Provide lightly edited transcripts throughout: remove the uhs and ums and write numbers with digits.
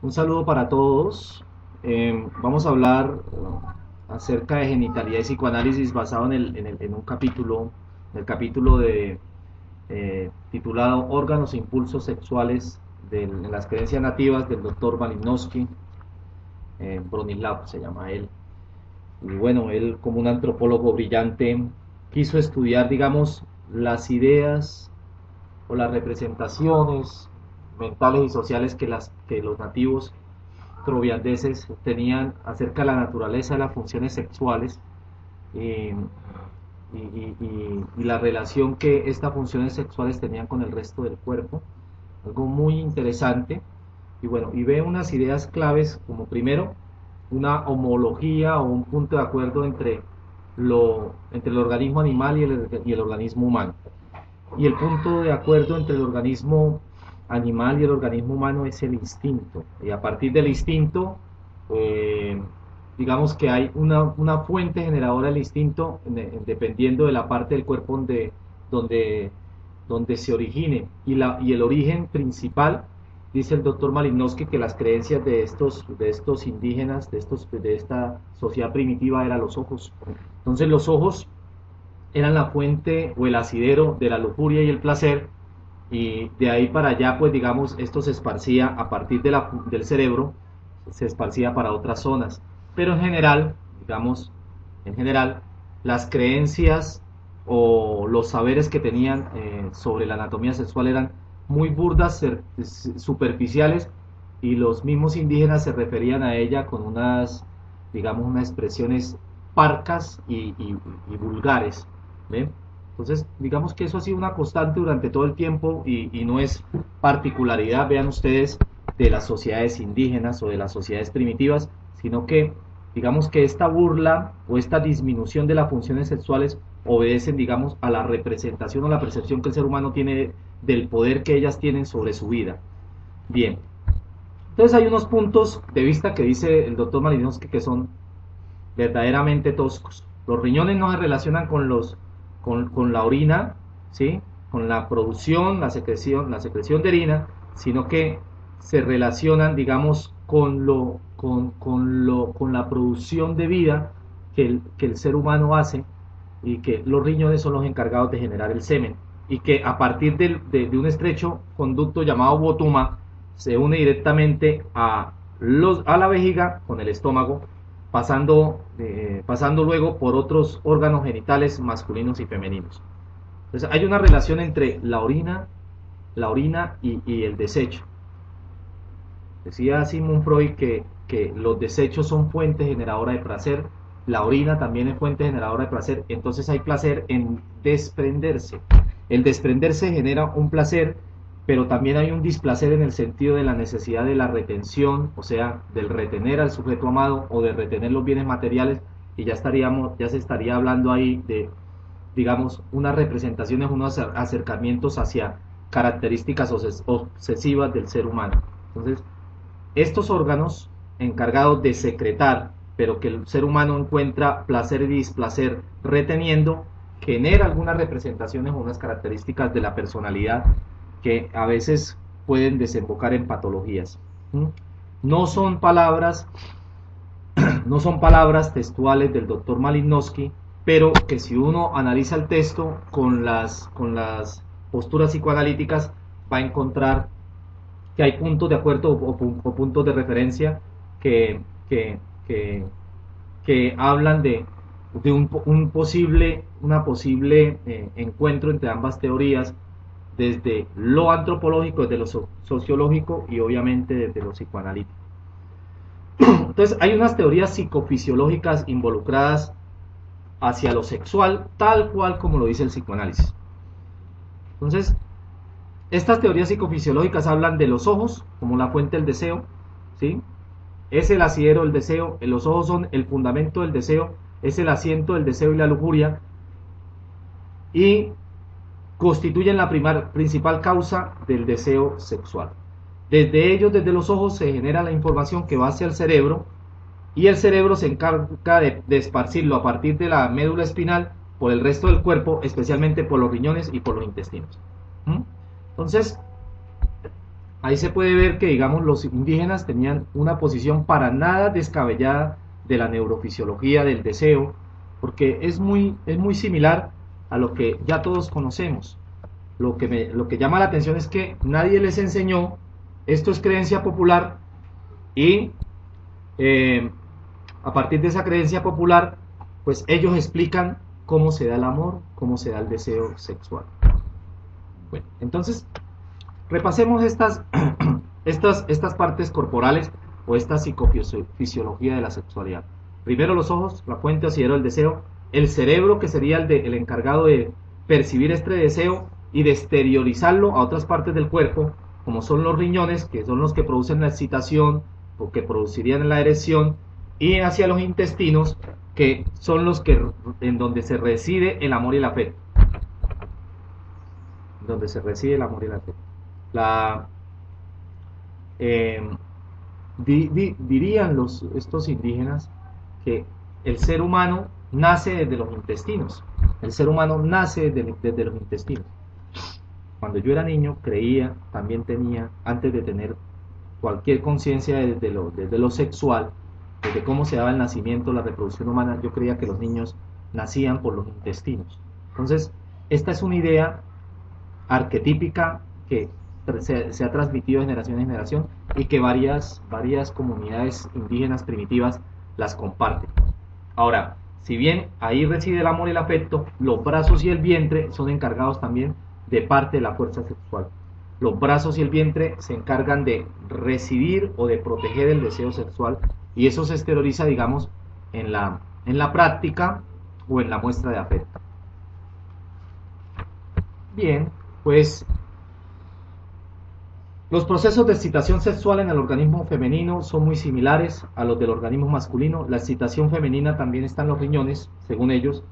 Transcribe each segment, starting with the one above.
Un saludo para todos. Vamos a hablar acerca de genitalidad y psicoanálisis basado en un capítulo, en el capítulo titulado Órganos e impulsos sexuales en las creencias nativas del doctor Malinowski, Bronislaw se llama él. Y bueno, él como un antropólogo brillante quiso estudiar, digamos, las ideas o las representaciones mentales y sociales que los nativos troviandeses tenían acerca de la naturaleza de las funciones sexuales y, y la relación que estas funciones sexuales tenían con el resto del cuerpo. Algo muy interesante. Y bueno, y ve unas ideas claves como primero una homología o un punto de acuerdo entre el organismo animal y el organismo humano. Y el punto de acuerdo entre el organismo animal y el organismo humano es el instinto. Y a partir del instinto, eh, digamos que hay una fuente generadora del instinto dependiendo de la parte del cuerpo donde, donde se origine. Y el origen principal, dice el doctor Malinowski, que las creencias de estos indígenas, de esta sociedad primitiva, eran los ojos. Entonces los ojos eran la fuente o el asidero de la lujuria y el placer, y de ahí para allá, pues digamos, esto se esparcía a partir del cerebro, se esparcía para otras zonas. Pero en general, digamos, en general, las creencias o los saberes que tenían sobre la anatomía sexual eran muy burdas, superficiales, y los mismos indígenas se referían a ella con unas, digamos, unas expresiones parcas y vulgares. ¿Ve? Entonces, digamos que eso ha sido una constante durante todo el tiempo y no es particularidad, vean ustedes, de las sociedades indígenas o de las sociedades primitivas, sino que, digamos que esta burla o esta disminución de las funciones sexuales obedecen, digamos, a la representación o la percepción que el ser humano tiene del poder que ellas tienen sobre su vida. Bien, entonces hay unos puntos de vista que dice el doctor Malinowski que son verdaderamente toscos. Los riñones no se relacionan con la orina, ¿sí? Con la producción, la secreción de orina, sino que se relacionan, digamos, con la producción de vida que el ser humano hace, y que los riñones son los encargados de generar el semen, y que a partir de un estrecho conducto llamado botuma se une directamente a la vejiga con el estómago, pasando luego por otros órganos genitales masculinos y femeninos. Entonces hay una relación entre la orina y el desecho. Decía Sigmund Freud que los desechos son fuente generadora de placer, la orina también es fuente generadora de placer, entonces hay placer en desprenderse. El desprenderse genera un placer, pero también hay un displacer en el sentido de la necesidad de la retención, o sea, del retener al sujeto amado o de retener los bienes materiales, y ya se estaría hablando ahí de, digamos, unas representaciones, unos acercamientos hacia características obsesivas del ser humano. Entonces, estos órganos encargados de secretar, pero que el ser humano encuentra placer y displacer reteniendo, genera algunas representaciones o unas características de la personalidad que a veces pueden desembocar en patologías. No son palabras, no son palabras textuales del doctor Malinowski, pero que si uno analiza el texto con las posturas psicoanalíticas va a encontrar que hay puntos de acuerdo o puntos de referencia que, que, que, que hablan de una posible encuentro entre ambas teorías, desde lo antropológico, desde lo sociológico y obviamente desde lo psicoanalítico. Entonces hay unas teorías psicofisiológicas involucradas hacia lo sexual, tal cual como lo dice el psicoanálisis. Entonces, estas teorías psicofisiológicas hablan de los ojos como la fuente del deseo, ¿sí? Es el asidero del deseo, los ojos son el fundamento del deseo, es el asiento del deseo y la lujuria, y constituyen la principal causa del deseo sexual. Desde ellos, desde los ojos, se genera la información que va hacia el cerebro, y el cerebro se encarga de esparcirlo a partir de la médula espinal por el resto del cuerpo, especialmente por los riñones y por los intestinos. Entonces, ahí se puede ver que, digamos, los indígenas tenían una posición para nada descabellada de la neurofisiología del deseo, porque es muy similar a lo que ya todos conocemos. Lo que llama la atención es que nadie les enseñó, esto es creencia popular, y eh, a partir de esa creencia popular, pues ellos explican cómo se da el amor, cómo se da el deseo sexual. Bueno, entonces repasemos estas partes corporales o esta psicofisiología de la sexualidad. Primero los ojos, la fuente o asidero del deseo, el cerebro, que sería el encargado de percibir este deseo y de exteriorizarlo a otras partes del cuerpo, como son los riñones, que son los que producen la excitación o que producirían la erección, y hacia los intestinos, que son los que en donde se reside el amor y el afecto. Donde se reside el amor y el afecto. Dirían estos indígenas que el ser humano nace desde los intestinos. El ser humano nace desde los intestinos. Cuando yo era niño creía, también tenía, antes de tener cualquier conciencia desde lo sexual, desde cómo se daba el nacimiento, la reproducción humana, yo creía que los niños nacían por los intestinos. Entonces, esta es una idea arquetípica que se ha transmitido de generación en generación y que varias comunidades indígenas primitivas las comparten. Ahora, si bien ahí reside el amor y el afecto, los brazos y el vientre son encargados también de parte de la fuerza sexual. Los brazos y el vientre se encargan de recibir o de proteger el deseo sexual, y eso se exterioriza, digamos, en la práctica o en la muestra de afecto. Bien, pues los procesos de excitación sexual en el organismo femenino son muy similares a los del organismo masculino. La excitación femenina también está en los riñones, según ellos,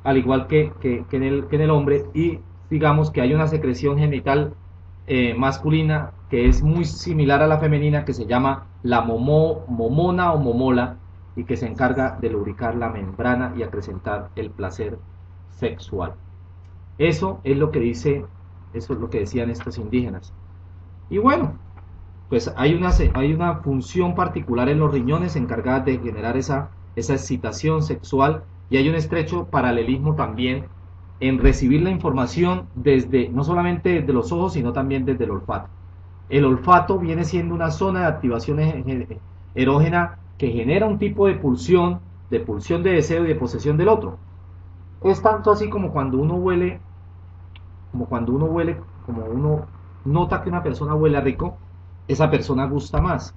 al igual que en el hombre, y digamos que hay una secreción genital masculina que es muy similar a la femenina, que se llama la momona o momola, y que se encarga de lubricar la membrana y acrecentar el placer sexual. Eso es lo que decían estos indígenas. Y bueno, pues hay una función particular en los riñones encargada de generar esa excitación sexual, y hay un estrecho paralelismo también en recibir la información no solamente desde los ojos, sino también desde el olfato. El olfato viene siendo una zona de activación erógena que genera un tipo de pulsión de deseo y de posesión del otro. Es tanto así como cuando uno nota que una persona huele rico, esa persona gusta más,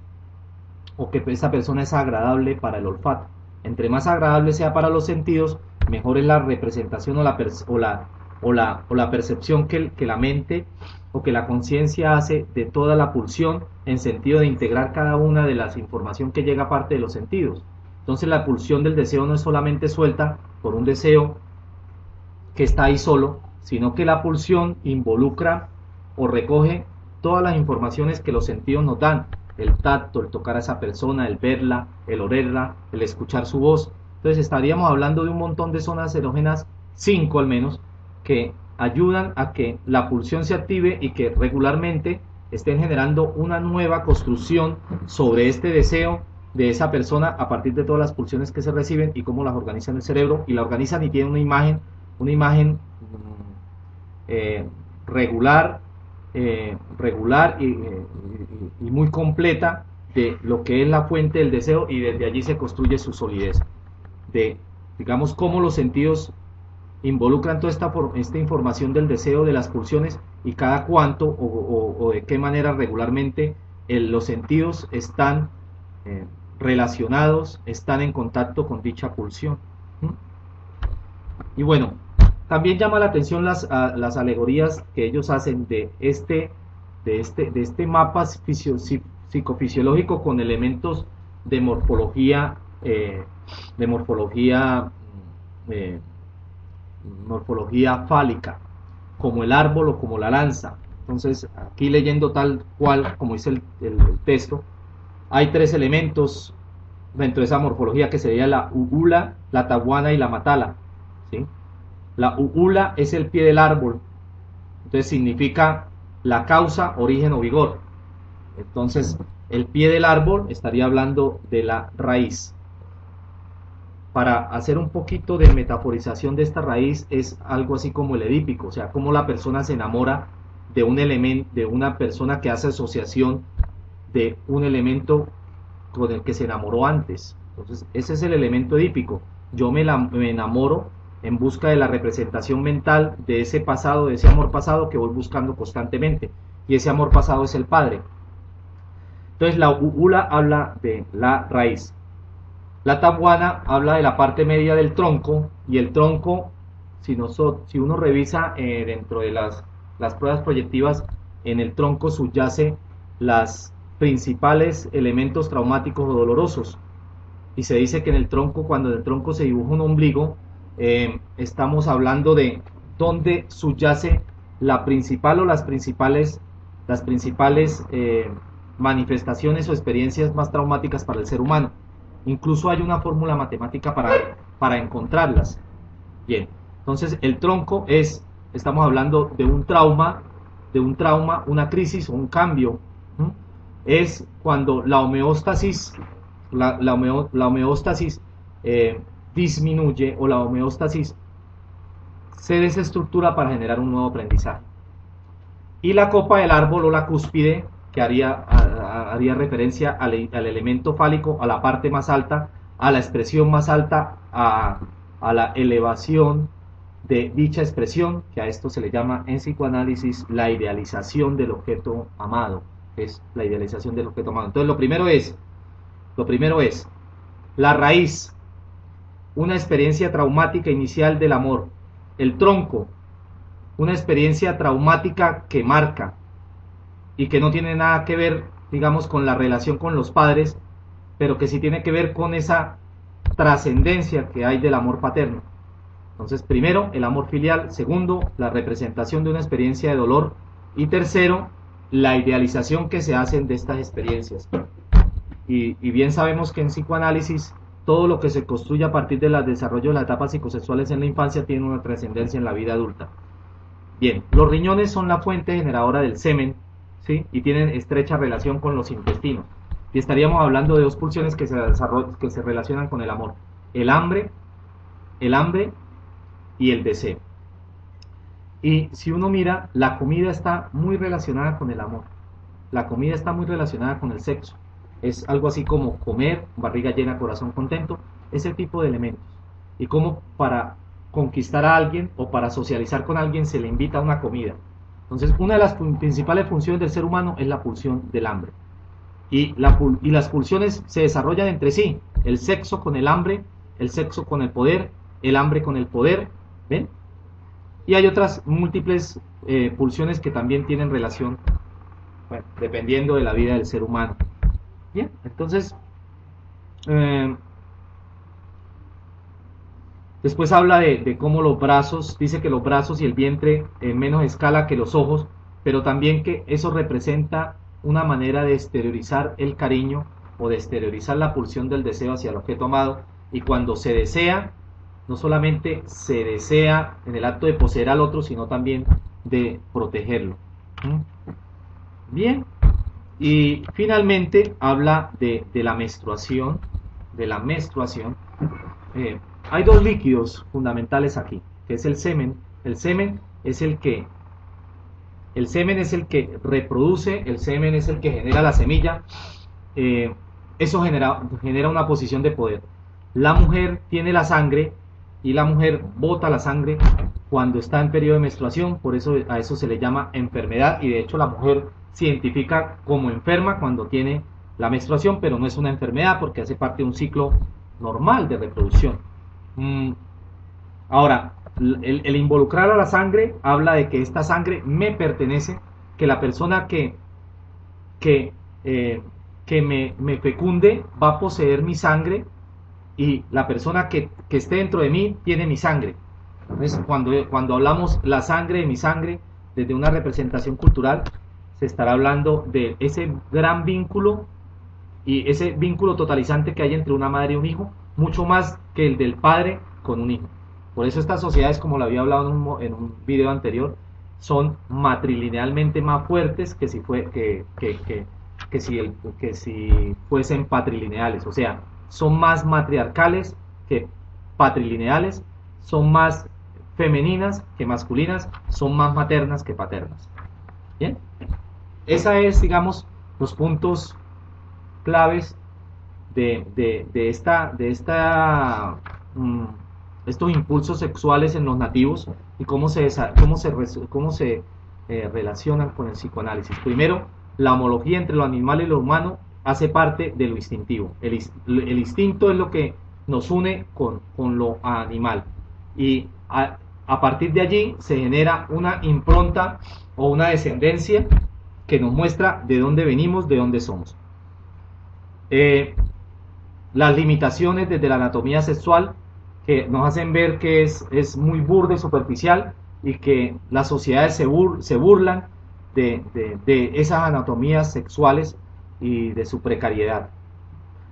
o que esa persona es agradable para el olfato. Entre más agradable sea para los sentidos, mejor es la representación o la percepción que la mente o que la conciencia hace de toda la pulsión, en sentido de integrar cada una de las información que llega a parte de los sentidos. Entonces la pulsión del deseo no es solamente suelta por un deseo que está ahí solo, sino que la pulsión involucra o recoge todas las informaciones que los sentidos nos dan: el tacto, el tocar a esa persona, el verla, el olerla, el escuchar su voz. Entonces estaríamos hablando de un montón de zonas erógenas, 5 al menos, que ayudan a que la pulsión se active y que regularmente estén generando una nueva construcción sobre este deseo de esa persona a partir de todas las pulsiones que se reciben y cómo las organizan el cerebro, y la organizan y tienen una imagen regular y muy completa de lo que es la fuente del deseo, y desde allí se construye su solidez, de, digamos, cómo los sentidos involucran toda esta información del deseo, de las pulsiones, y cada cuánto o de qué manera regularmente los sentidos están relacionados, están en contacto con dicha pulsión. Y bueno, también llama la atención las alegorías que ellos hacen de este mapa psicofisiológico con elementos de morfología fálica, como el árbol o como la lanza. Entonces, aquí leyendo tal cual como dice el texto, hay 3 elementos dentro de esa morfología, que sería la ugula, la tahuana y la matala, ¿sí? La ugula es el pie del árbol, entonces significa la causa, origen o vigor. Entonces, el pie del árbol estaría hablando de la raíz. Para hacer un poquito de metaforización de esta raíz, es algo así como el edípico, o sea, cómo la persona se enamora de un elemento, de una persona que hace asociación de un elemento con el que se enamoró antes. Entonces, ese es el elemento edípico. Yo me enamoro en busca de la representación mental de ese pasado, de ese amor pasado que voy buscando constantemente. Y ese amor pasado es el padre. Entonces, la ula habla de la raíz. La tabuana habla de la parte media del tronco, y el tronco, si uno revisa dentro de las pruebas proyectivas, en el tronco subyace las principales elementos traumáticos o dolorosos. Y se dice que en el tronco, cuando en el tronco se dibuja un ombligo, estamos hablando de dónde subyace la principal o las principales manifestaciones o experiencias más traumáticas para el ser humano. Incluso hay una fórmula matemática para encontrarlas. Bien, entonces el tronco estamos hablando de un trauma, una crisis o un cambio. Es cuando la homeostasis, la homeostasis disminuye, o la homeostasis se desestructura para generar un nuevo aprendizaje. Y la copa del árbol o la cúspide, que haría referencia al elemento fálico, a la parte más alta, a la expresión más alta, a la elevación de dicha expresión, que a esto se le llama en psicoanálisis la idealización del objeto amado. Es la idealización del objeto amado. Entonces, lo primero es la raíz, una experiencia traumática inicial del amor. El tronco, una experiencia traumática que marca y que no tiene nada que ver, digamos, con la relación con los padres, pero que sí tiene que ver con esa trascendencia que hay del amor paterno. Entonces, primero, el amor filial; segundo, la representación de una experiencia de dolor; y tercero, la idealización que se hacen de estas experiencias. Y bien sabemos que en psicoanálisis todo lo que se construye a partir del desarrollo de las etapas psicosexuales en la infancia tiene una trascendencia en la vida adulta. Bien, los riñones son la fuente generadora del semen, ¿sí? Y tienen estrecha relación con los intestinos. Y estaríamos hablando de dos pulsiones que se relacionan con el amor: el hambre y el deseo. Y si uno mira, la comida está muy relacionada con el amor. La comida está muy relacionada con el sexo. Es algo así como comer, barriga llena, corazón contento, ese tipo de elementos. Y como para conquistar a alguien o para socializar con alguien se le invita a una comida. Entonces, una de las principales funciones del ser humano es la pulsión del hambre. Y las pulsiones se desarrollan entre sí: el sexo con el hambre, el sexo con el poder, el hambre con el poder. ¿Ven? Y hay otras múltiples pulsiones que también tienen relación, bueno, dependiendo de la vida del ser humano. Bien, entonces después habla de cómo los brazos, dice que los brazos y el vientre en menos escala que los ojos, pero también que eso representa una manera de exteriorizar el cariño o de exteriorizar la pulsión del deseo hacia el objeto amado. Y cuando se desea, no solamente se desea en el acto de poseer al otro, sino también de protegerlo. Bien, y finalmente habla de la menstruación. Hay dos líquidos fundamentales aquí, que es el semen. El semen es el que reproduce, el semen es el que genera la semilla. Eso genera una posición de poder. La mujer tiene la sangre, y la mujer bota la sangre cuando está en periodo de menstruación, por eso a eso se le llama enfermedad, y de hecho la mujer se identifica como enferma cuando tiene la menstruación, pero no es una enfermedad porque hace parte de un ciclo normal de reproducción. Ahora, el involucrar a la sangre habla de que esta sangre me pertenece, que la persona que me fecunde va a poseer mi sangre, y la persona que esté dentro de mí tiene mi sangre. Entonces, cuando hablamos la sangre de mi sangre, desde una representación cultural, se estará hablando de ese gran vínculo, y ese vínculo totalizante que hay entre una madre y un hijo, mucho más que el del padre con un hijo. Por eso estas sociedades, como lo había hablado en un video anterior, son matrilinealmente más fuertes que que si fuesen patrilineales, o sea, son más matriarcales que patrilineales, son más femeninas que masculinas, son más maternas que paternas. Bien, esa es, digamos, los puntos claves de estos impulsos sexuales en los nativos y cómo se relacionan con el psicoanálisis. Primero, la homología entre lo animal y lo humano hace parte de lo instintivo. El instinto es lo que nos une con lo animal. Y a partir de allí se genera una impronta o una descendencia que nos muestra de dónde venimos, de dónde somos. Las limitaciones desde la anatomía sexual que nos hacen ver que es muy burda y superficial y que las sociedades se burlan de esas anatomías sexuales y de su precariedad.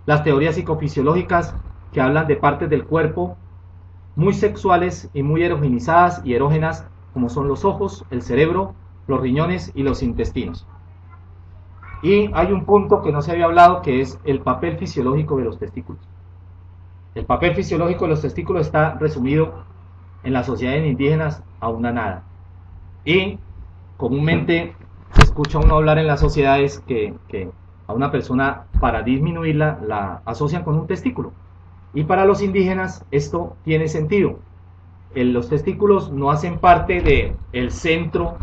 Las teorías psicofisiológicas que hablan de partes del cuerpo muy sexuales y muy erogenizadas y erógenas, como son los ojos, el cerebro, los riñones y los intestinos. Y hay un punto que no se había hablado, que es el papel fisiológico de los testículos. El papel fisiológico de los testículos está resumido en las sociedades indígenas a una nada. Y comúnmente se escucha uno hablar en las sociedades que a una persona, para disminuirla, la asocian con un testículo. Y para los indígenas esto tiene sentido. Los testículos no hacen parte del centro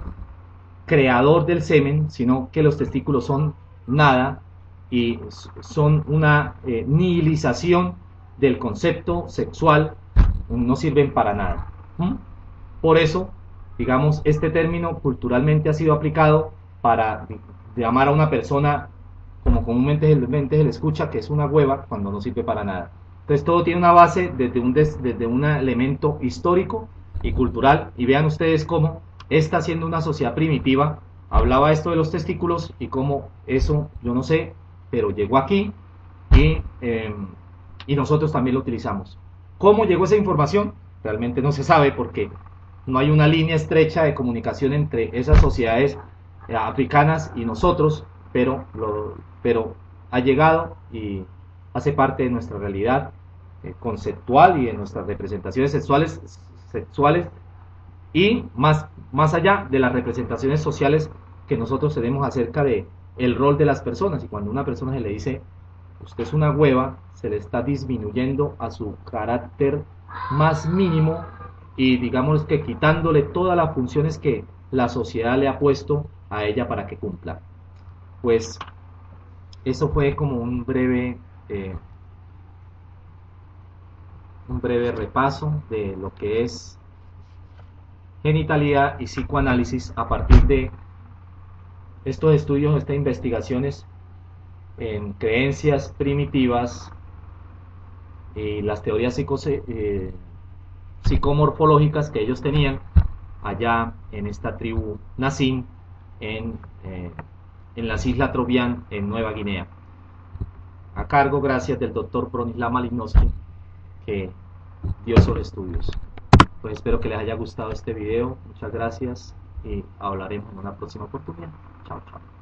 creador del semen, sino que los testículos son nada y son una nihilización del concepto sexual, no sirven para nada. Por eso, digamos, este término culturalmente ha sido aplicado para llamar a una persona, como comúnmente se le escucha, que es una hueva, cuando no sirve para nada. Entonces todo tiene una base desde un elemento histórico y cultural, y vean ustedes cómo esta, siendo una sociedad primitiva, hablaba esto de los testículos y cómo eso, yo no sé, pero llegó aquí y nosotros también lo utilizamos. ¿Cómo llegó esa información? Realmente no se sabe, porque no hay una línea estrecha de comunicación entre esas sociedades africanas y nosotros, pero ha llegado y hace parte de nuestra realidad conceptual y de nuestras representaciones sexuales y más allá de las representaciones sociales que nosotros tenemos acerca de el rol de las personas. Y cuando a una persona se le dice usted es una hueva, se le está disminuyendo a su carácter más mínimo y digamos que quitándole todas las funciones que la sociedad le ha puesto a ella para que cumpla. Pues eso fue como un breve repaso de lo que es genitalidad y psicoanálisis a partir de estos estudios, estas investigaciones en creencias primitivas y las teorías psicomorfológicas que ellos tenían allá en esta tribu Nassim en las Islas Trobriand en Nueva Guinea, a cargo, gracias, del doctor Bronislaw Malinowski, que dio esos estudios. Pues espero que les haya gustado este video, muchas gracias y hablaremos en una próxima oportunidad. Chao, chao.